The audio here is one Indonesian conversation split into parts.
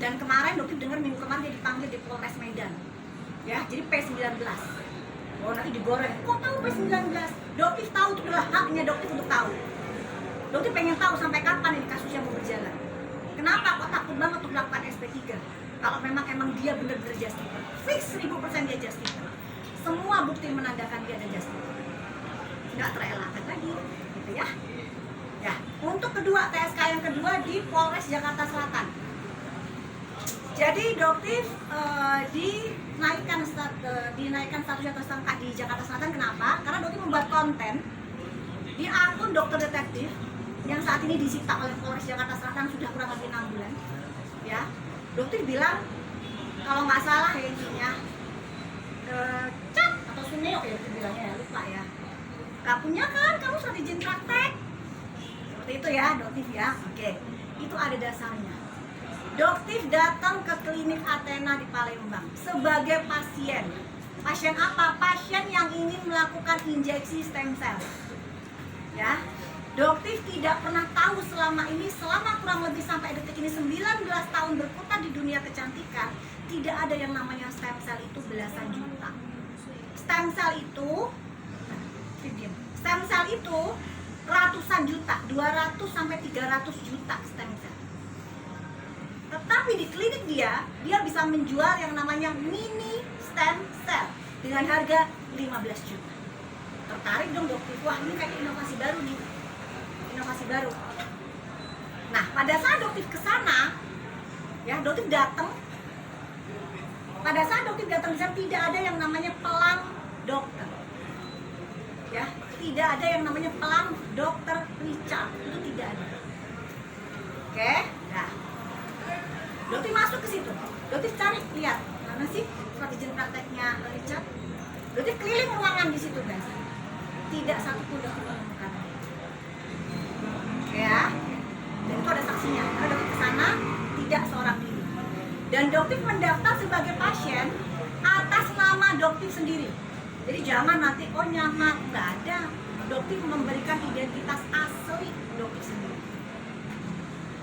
Dan kemarin dokter dengar minggu kemarin dia dipanggil di Polres Medan. Ya, jadi P19. Oh, nanti digoreng. Kok tahu P19? Dokter tahu, itu adalah haknya dokter untuk tahu. Dokter pengen tahu sampai kapan ini kasusnya mau berjalan. Kenapa kok takut banget untuk melakukan SP3? Kalau memang dia benar-benar justified, fix 1000% dia justified. Semua bukti menandakan dia ada justified. Nggak terelakkan lagi, gitu ya. Ya, untuk kedua TSK yang kedua di Polres Jakarta Selatan. Jadi dokter dinaikkan statusnya tersangka di Jakarta Selatan. Kenapa? Karena dokter membuat konten di akun dokter detektif yang saat ini disita oleh Polres Jakarta Selatan sudah kurang lebih 6 bulan. Ya, dokter bilang kalau nggak salah ya intinya Cat atau Suneo ya dokter bilangnya ya, lupa ya. Gak punya kan kamu surat izin praktek? Seperti itu ya dokter ya. Oke, itu ada dasarnya. Dokter datang ke klinik Athena di Palembang sebagai pasien. Pasien apa? Pasien yang ingin melakukan injeksi stem cell. Ya, dokter tidak pernah tahu selama kurang lebih sampai detik ini 19 tahun berkutat di dunia kecantikan, tidak ada yang namanya stem cell itu belasan juta. Stem cell itu ratusan juta, 200 sampai 300 juta stem cell. Tetapi di klinik dia bisa menjual yang namanya mini stem cell dengan harga 15 juta. Tertarik dong dokter, wah ini kayak inovasi baru nih. Inovasi baru. Nah, pada saat dokter ke sana, ya dokter datang. Pada saat dokter datang ke sana tidak ada yang namanya pelang dokter. Ya, tidak ada yang namanya pelang dokter Richard, itu tidak ada. Oke, nah. Dokter masuk ke situ. Dokter cari, lihat mana sih surat izin prakteknya Richard. Dokter keliling ruangan di situ, guys. Tidak satu pun dokter menemukan. Ya, dan itu ada saksinya. Karena dokter ke sana tidak seorang diri. Dan dokter mendaftar sebagai pasien atas nama dokter sendiri. Jadi jangan nanti nyamar, nggak ada. Dokter memberikan identitas asli dokter sendiri.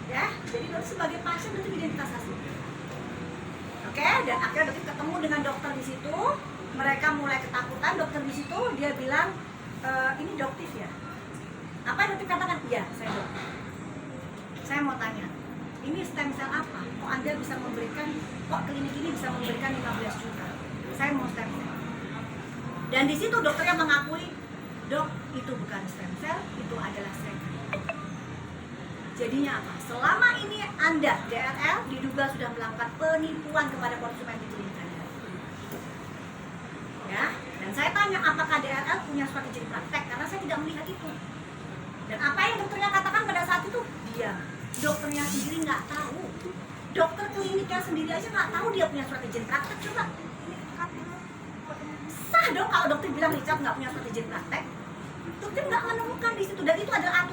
Ya, jadi dokter sebagai pasien itu identitas asli. Oke, dan akhirnya dokter ketemu dengan dokter di situ. Mereka mulai ketakutan. Dokter di situ dia bilang, ini dokter ya. Apa yang dokter katakan? Iya, saya dokter. Saya mau tanya, ini stem cell apa? Kok Anda bisa memberikan, kok klinik ini bisa memberikan 15 juta? Saya mau stem cell. Dan di situ dokternya mengakui, dok, itu bukan stem cell, itu adalah stem. Jadinya apa? Selama ini Anda, DRL, diduga sudah melakukan penipuan kepada konsumen di klinik Anda. Ya, dan saya tanya apakah DRL punya surat izin praktek, karena saya tidak melihat itu. Dan apa yang dokternya katakan pada saat itu? Dia, dokternya sendiri nggak tahu. Dokter kliniknya sendiri aja nggak tahu dia punya surat izin praktek. Coba, sah dong kalau dokter bilang Richard nggak punya surat izin praktek. Dokter nggak menemukan di situ, dan itu adalah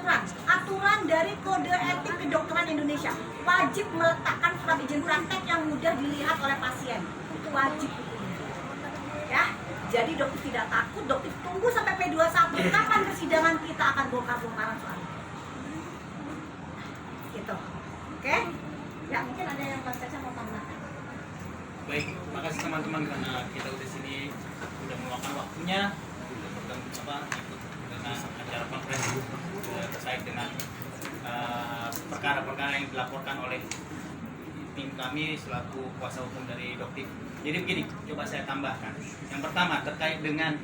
aturan dari Kode Etik Kedokteran Indonesia, wajib meletakkan surat izin praktek yang mudah dilihat oleh pasien. Itu wajib hukumnya. Ya, jadi dokter tidak takut, dokter tunggu sampai P21 kapan persidangan kita akan bongkar-bongkaran soal itu. Gitu. Oke? Ya, mungkin ada yang Pak Caca mau tambahkan. Baik, terima kasih teman-teman karena kita udah sini udah meluangkan waktunya untuk ikut dengan acara konferensi terkait dengan perkara-perkara yang dilaporkan oleh tim kami selaku kuasa hukum dari Doktif. Jadi begini, coba saya tambahkan. Yang pertama terkait dengan